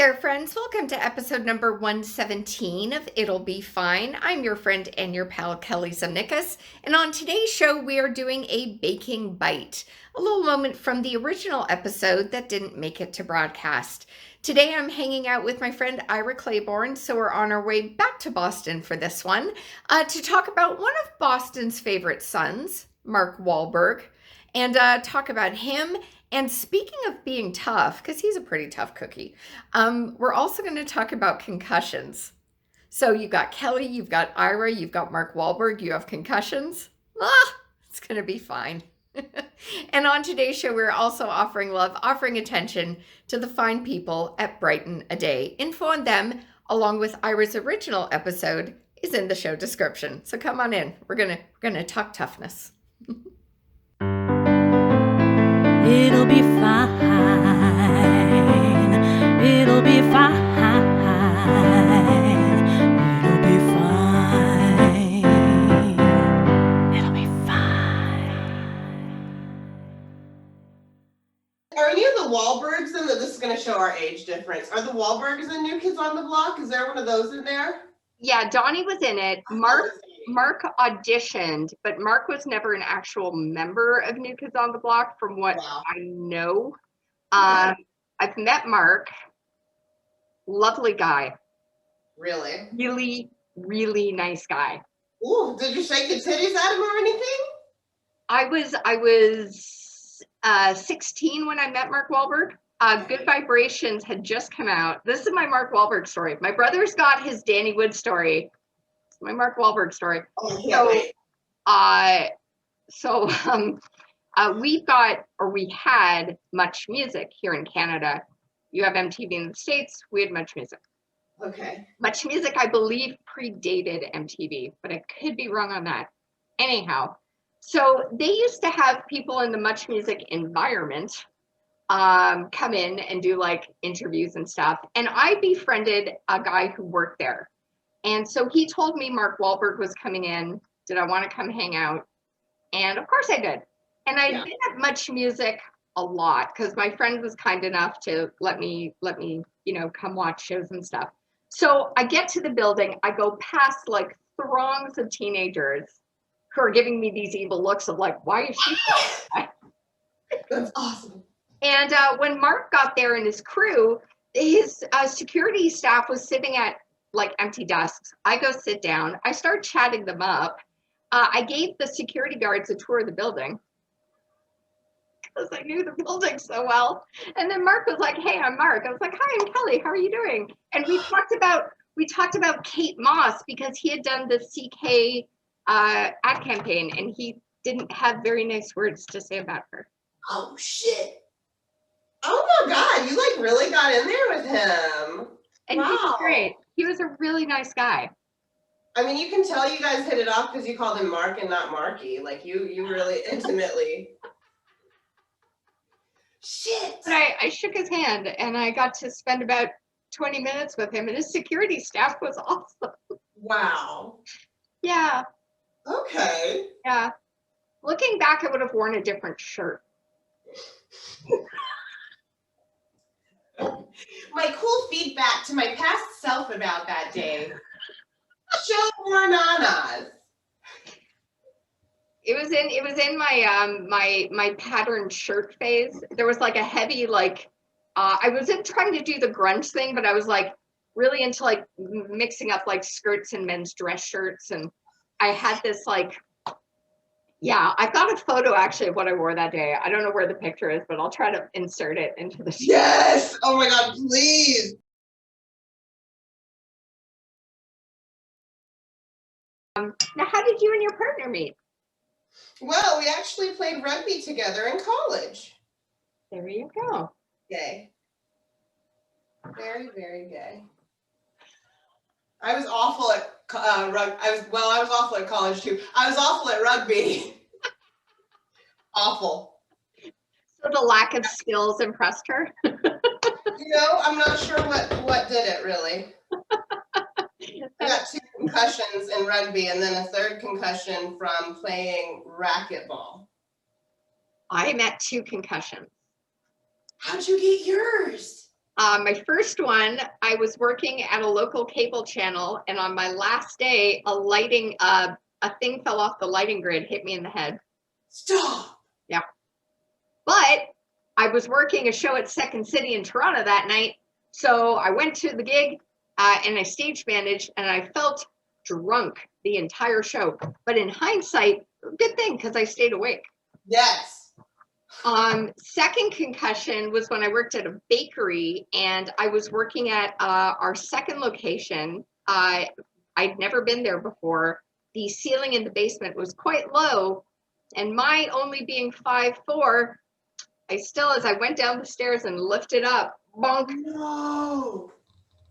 there, friends. Welcome to episode number 117 of It'll Be Fine. I'm your friend and your pal, Kelly Zemnickis. And on today's show, we are doing a baking bite, a little moment from the original episode that didn't make it to broadcast. Today, I'm hanging out with my friend Ira Claybourne, so we're on our way back to Boston for this one to talk about one of Boston's favorite sons, Mark Wahlberg, and talk about him. And speaking of being tough, because he's a pretty tough cookie, we're also going to talk about concussions. So you've got Kelly, you've got Ira, you've got Mark Wahlberg, you have concussions. It's going to be fine. And on today's show, we're also offering love, offering attention to the fine people at Brighten A. Info on them, along with Ira's original episode, is in the show description. So come on in. We're gonna talk toughness. It'll be fine. It'll be fine. It'll be fine. It'll be fine. Are any of the Wahlbergs in that? This is going to show our age difference. Are the Wahlbergs in New Kids on the Block? Is there one of those in there? Yeah, Donnie was in it. Mark auditioned, but Mark was never an actual member of New Kids on the Block, from what I know. I've met Mark. Lovely guy. Really? Really, really nice guy. Ooh, did you shake your titties at him or anything? I was 16 when I met Mark Wahlberg. Good Vibrations had just come out. This is my Mark Wahlberg story. My brother's got his Danny Wood story. It's my Mark Wahlberg story. Oh, yeah, wait. We had Much Music here in Canada. You have MTV in the States. We had Much Music. Okay. Much Music, I believe, predated MTV, but I could be wrong on that. Anyhow, so they used to have people in the Much Music environment come in and do like interviews and stuff. And I befriended a guy who worked there. And so he told me Mark Wahlberg was coming in. Did I want to come hang out? And of course I did. And I'd been at Much Music a lot because my friend was kind enough to let me, come watch shows and stuff. So I get to the building, I go past like throngs of teenagers who are giving me these evil looks of like, why is she? That's awesome. And when Mark got there and his crew, his security staff was sitting at like empty desks. I go sit down. I start chatting them up. I gave the security guards a tour of the building because I knew the building so well. And then Mark was like, "Hey, I'm Mark." I was like, "Hi, I'm Kelly. How are you doing?" And we talked about Kate Moss because he had done the CK ad campaign, and he didn't have very nice words to say about her. Oh shit. Oh my God, you like really got in there with him. And He was great. He was a really nice guy. I mean, you can tell you guys hit it off because you called him Mark and not Marky. Like you really intimately. Shit. But I shook his hand and I got to spend about 20 minutes with him, and his security staff was awesome. Wow. Yeah. Okay. Yeah. Looking back, I would have worn a different shirt. My cool feedback to my past self about that day. Show more nanas. It was in my my patterned shirt phase. There was like a heavy I wasn't trying to do the grunge thing, but I was like really into like mixing up like skirts and men's dress shirts, and I had this I've got a photo actually of what I wore that day. I don't know where the picture is, but I'll try to insert it into the show. Yes! Oh my God, please! Now, how did you and your partner meet? Well, we actually played rugby together in college. There you go. Gay. Very, very gay. I was awful at I was awful at college too. I was awful at rugby. Awful. So the lack of skills impressed her? I'm not sure what did it really. I got 2 concussions in rugby and then a 3rd concussion from playing racquetball. I'm at 2 concussions. How'd you get yours? My first one, I was working at a local cable channel, and on my last day, a thing fell off the lighting grid, hit me in the head. Stop. Yeah. But I was working a show at Second City in Toronto that night, so I went to the gig and I stage managed, and I felt drunk the entire show. But in hindsight, good thing because I stayed awake. Yes. Second concussion was when I worked at a bakery, and I was working at our second location. I'd never been there before. The ceiling in the basement was quite low, and my only being 5'4", as I went down the stairs and lifted up, bonk, No.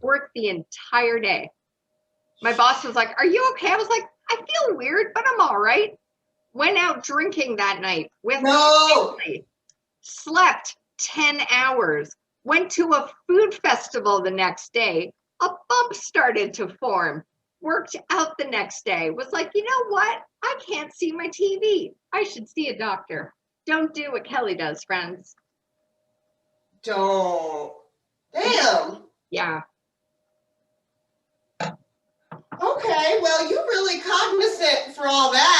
worked the entire day. My boss was like, "Are you okay?" I was like, "I feel weird, but I'm all right." Went out drinking that night with my family. Slept 10 hours. Went to a food festival the next day. A bump started to form. Worked out the next day. Was like, you know what? I can't see my TV. I should see a doctor. Don't do what Kelly does, friends. Don't. Damn. Yeah. Okay, well, you're really cognizant for all that.